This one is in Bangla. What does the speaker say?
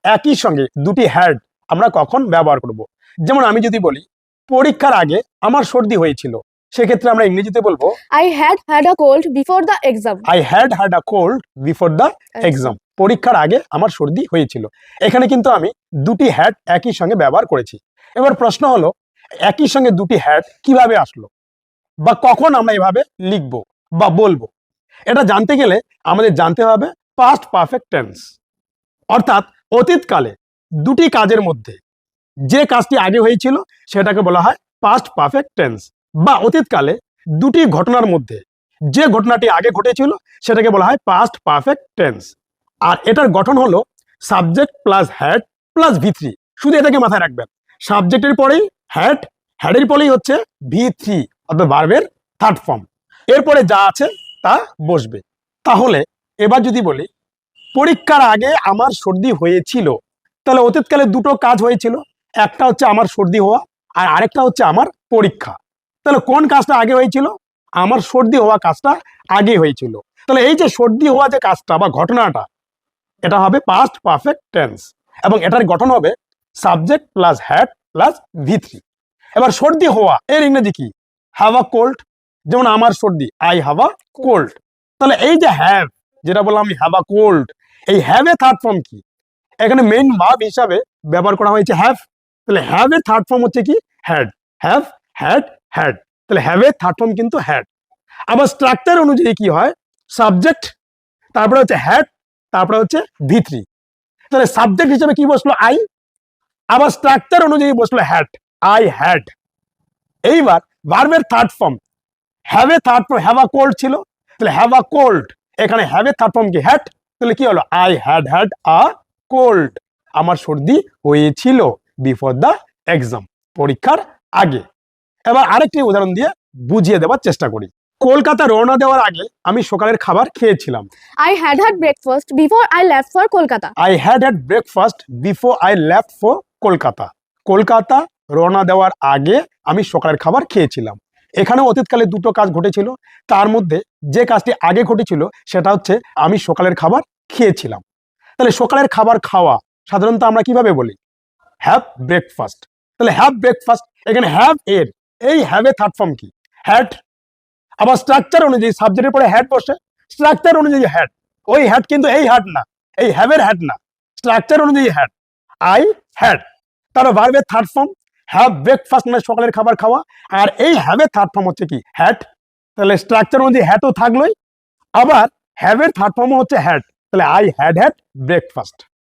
একই সঙ্গে দুটি হ্যাড আমরা কখন ব্যবহার করব? যেমন আমি যদি বলি পরীক্ষার আগে আমার সর্দি হয়েছিল, সেক্ষেত্রে আমরা ইংরেজিতে বলবো I had had a cold before the exam. I had had a cold before the exam. পরীক্ষার আগে আমার সর্দি হয়েছিল। এখানে কিন্তু আমি দুটি হ্যাড একই সঙ্গে ব্যবহার করেছি। এবার প্রশ্ন হলো, একই সঙ্গে দুটি হ্যাড কিভাবে আসলো বা কখন আমরা এভাবে লিখবো বা বলবো? এটা জানতে গেলে আমাদের জানতে হবে পাস্ট পারফেক্ট টেন্স, অর্থাৎ অতীতকালে দুটি কাজের মধ্যে যে কাজটি আগে হয়েছিল সেটাকে বলা হয় পাস্ট পারফেক্ট টেন্স, বা অতীতকালে দুটি ঘটনার মধ্যে যে ঘটনাটি আগে ঘটেছিল সেটাকে বলা হয় পাস্ট পারফেক্ট টেন্স। আর এটার গঠন হলো subject plus had plus V three. শুধু এটাকে মাথায় রাখবেন, সাবজেক্টের পরেই হ্যাড, হ্যাডের পরেই হচ্ছে ভি থ্রি অর্থাৎ ভার্বের থার্ড ফর্ম, এরপরে যা আছে তা বসবে। তাহলে এবার যদি বলি পরীক্ষার আগে আমার সর্দি হয়েছিল, তাহলে অতীতকালে দুটো কাজ হয়েছিল, একটা হচ্ছে আমার সর্দি হওয়া আর আরেকটা হচ্ছে আমার পরীক্ষা। তাহলে কোন কাজটা আগে হয়েছিল? আমার সর্দি হওয়া কাজটা আগে হয়েছিল। তাহলে এই যে সর্দি হওয়া যে কাজটা বা ঘটনাটা, এটা হবে পাস্ট পারফেক্ট টেন্স এবং এটার গঠন হবে subject plus had plus V three. এবার সর্দি হওয়া এর ইংরেজি কি? Have a cold. যেমন আমার সর্দি, আই হ্যাভ আ কোল্ড। তাহলে এই যে হ্যাভ, যেটা বললাম আমি হ্যাভ আ কোল্ড, এই হ্যাভ এর থার্ড ফর্ম কি? এখানে মেইন ভার্ব হিসাবে ব্যবহার করা হয়েছে হ্যাভ। তাহলে হ্যাভ এর থার্ড ফর্ম হচ্ছে কি? হ্যাড। Have, had, had. তাহলে হ্যাভ এর থার্ড ফর্ম কিন্তু হ্যাড। আবার স্ট্রাকচার অনুযায়ী কি হয়? সাবজেক্ট, তারপরে হচ্ছে হ্যাড, তারপরে হচ্ছে ভি থ্রি। তাহলে সাবজেক্ট হিসেবে কি বসলো? আই। আবার স্ট্রাকচার অনুযায়ী বসলো হ্যাড, আই হ্যাড। এইবার ভার্বের third form, have a third form have a cold ছিল, তাহলে হ্যাভ আ কোল্ড, এখানে হ্যাভ এ থার্ড ফর্ম কি? হ্যাড। তাহলে কি হলো? I had had a cold, আমার সর্দি হয়েছিল বিফোর দ্য এক্সাম, পরীক্ষার আগে। এবার আরেকটি উদাহরণ দিয়ে বুঝিয়ে দেওয়ার চেষ্টা করি। কলকাতা রওনা দেওয়ার আগে আমি সকালের খাবার খেয়েছিলাম। I had had breakfast before I left for Kolkata. I had had breakfast before I left for Kolkata. Kolkata রওনা দেওয়ার আগে আমি সকালের খাবার খেয়েছিলাম। এখানেও অতীতকালে দুটো কাজ ঘটেছিল, তার মধ্যে যে কাজটি আগে ঘটেছিল সেটা হচ্ছে আমি সকালের খাবার খেয়েছিলাম। তাহলে সকালের খাবার খাওয়া সাধারণত আমরা কিভাবে বলি? Have breakfast. তাহলে হ্যাভ ব্রেকফাস্ট, এখানে হ্যাভ এর এই হ্যাভ এর থার্ড ফর্ম কি? হ্যাড। আবার স্ট্রাকচার অনুযায়ী সাবজেক্টের পরে হ্যাড বসে, স্ট্রাকচার অনুযায়ী হ্যাড, ওই হ্যাড কিন্তু এই হ্যাড না, এই হ্যাভের হ্যাড না, স্ট্রাকচার অনুযায়ী হ্যাড, আই হ্যাড। তার ভার্বের থার্ড ফর্ম হ্যাভ ব্রেকফাস্ট মানে সকালের খাবার খাওয়া, আর এই হ্যাভের থার্ড ফর্ম হচ্ছে কি? হ্যাড। তাহলে স্ট্রাকচার অনুযায়ী হ্যাডও থাকলোই, আবার হ্যাভের থার্ড ফর্ম হচ্ছে হ্যাড। তাহলে আই হ্যাড হ্যাড ব্রেকফাস্ট।